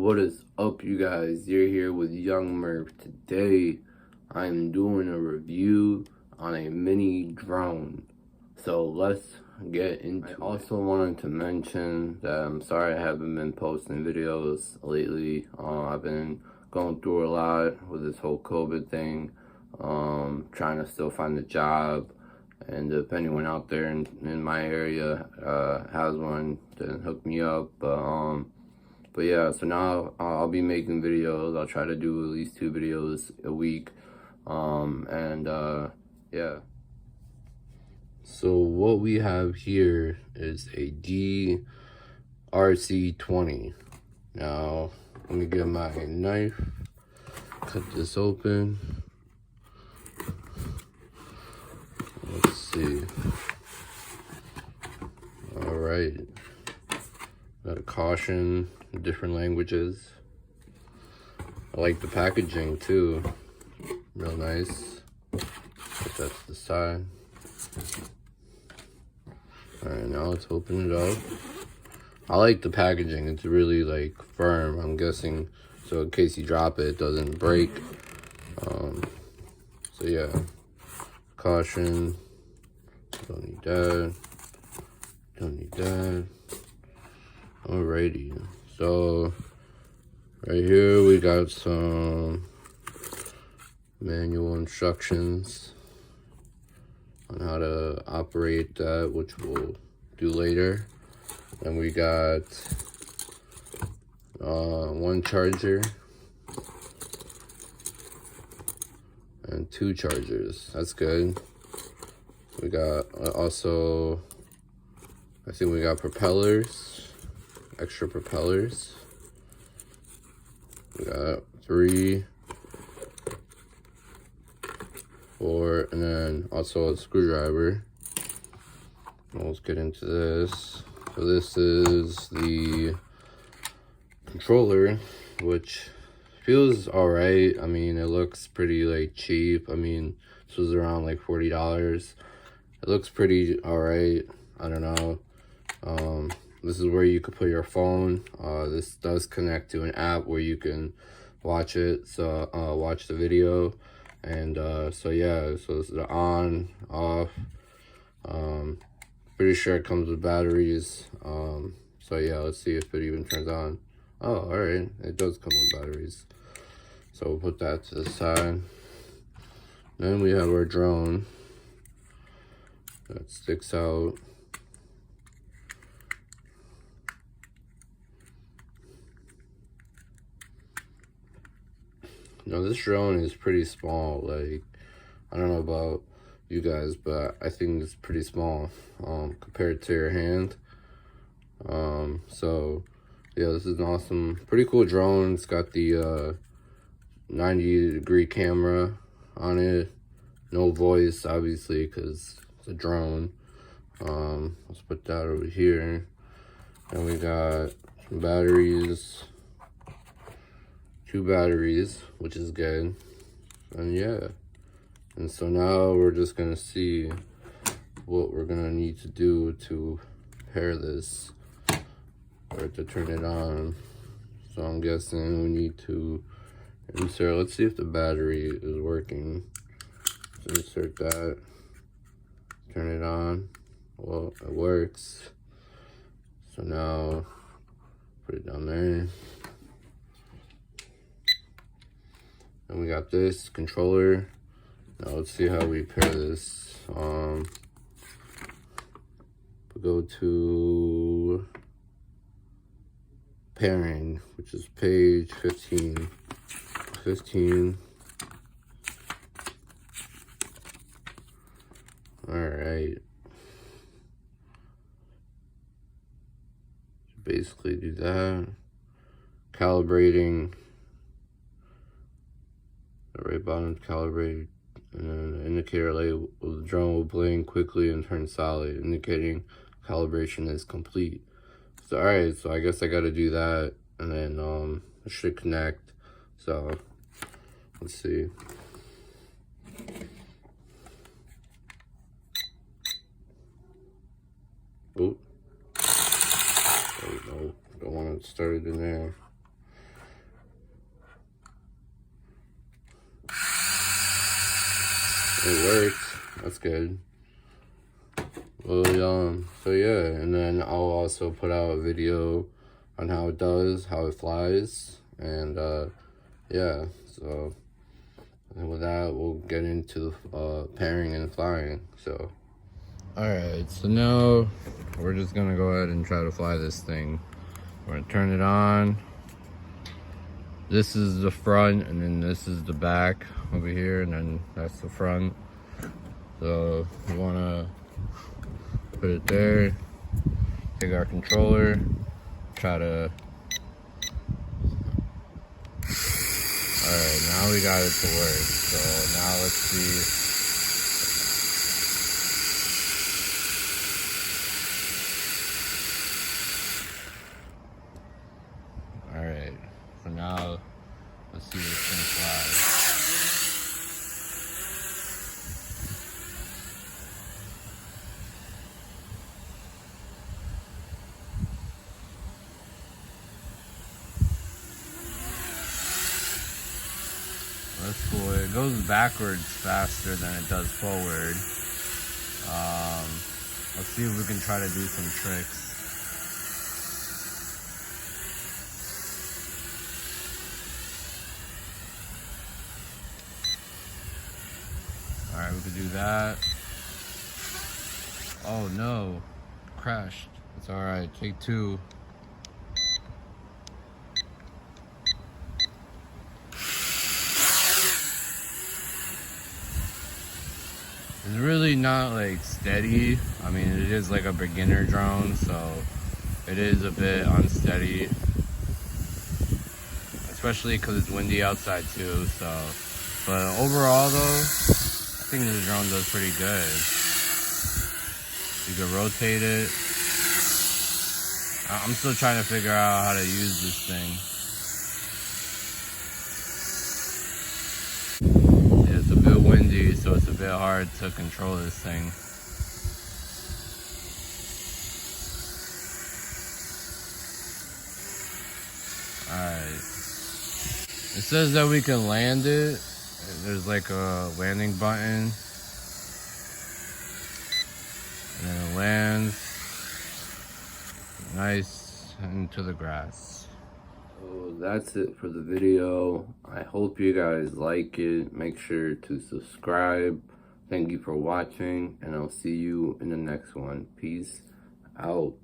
What is up, you guys? You're here with young Murph. Today I'm doing a review on a mini drone, so let's get into it. I also wanted to mention that I'm sorry I haven't been posting videos lately. I've been going through a lot with this whole COVID thing, trying to still find a job. And if anyone out there in my area has one, then hook me up. But yeah, so now I'll be making videos. I'll try to do at least 2 videos a week. Yeah. So what we have here is a DEERC D20. Now, let me get my knife, cut this open. Let's see. All right. Got a caution, different languages. I like the packaging too. Real nice. Put that to the side. All right, now let's open it up. I like the packaging. It's really like firm, I'm guessing, so in case you drop it, it doesn't break. So yeah. Caution. Don't need that. Don't need that. Alrighty. So right here we got some manual instructions on how to operate that, which we'll do later. And we got one charger and 2 chargers. That's good. We got also, I think we got propellers, extra propellers. We got 3, 4, and then also a screwdriver. Let's get into this. So this is the controller, which feels alright. I mean, it looks pretty like cheap. I mean, this was around like $40. It looks pretty alright. I don't know. This is where you could put your phone. This does connect to an app where you can watch it. So watch the video. And so yeah, so this is the on, off. Pretty sure it comes with batteries. So yeah, let's see if it even turns on. Oh, alright, it does come with batteries. So we'll put that to the side. Then we have our drone that sticks out. Now this drone is pretty small. Like, I don't know about you guys, but I think it's pretty small compared to your hand. So yeah, this is an awesome, pretty cool drone. It's got the 90-degree camera on it. No voice, obviously, because it's a drone. Let's put that over here. And we got some batteries. 2 batteries, which is good. And yeah. And so now we're just gonna see what we're gonna need to do to pair this or to turn it on. So I'm guessing we need to insert, let's see if the battery is working. So insert that, turn it on. Well, it works. So now put it down there. And we got this controller. Now let's see how we pair this. We'll go to pairing, which is page 15. 15. Alright. Basically do that. Calibrating. The right bottom calibrated. And then the indicator light of the drone will blink quickly and turn solid, indicating calibration is complete. So alright, so I guess I gotta do that, and then it should connect. So let's see. Oh no, don't want it started in there. it works. That's good. Well, so yeah, and then I'll also put out a video on how it does, how it flies, and yeah, so and with that, we'll get into pairing and flying. So, alright, so now we're just gonna go ahead and try to fly this thing. We're gonna turn it on. This is the front, and then this is the back over here, and then that's the front. So you wanna put it there, take our controller, try to, alright, now we got it to work. So now let's see. Alright, so now let's see this thing fly. That's cool. It goes backwards faster than it does forward. Let's see if we can try to do some tricks. Alright, we could do that. Oh no, crashed. It's alright, take two. It's really not like steady. I mean, it is like a beginner drone, so it is a bit unsteady, especially because it's windy outside too. So, but overall though, I think this drone does pretty good. You can rotate it. I'm still trying to figure out how to use this thing. It's a bit windy, so it's a bit hard to control this thing. Alright. It says that we can land it. There's like a landing button. And then it lands nice into the grass. So that's it for the video. I hope you guys like it. Make sure to subscribe. Thank you for watching, and I'll see you in the next one. Peace out.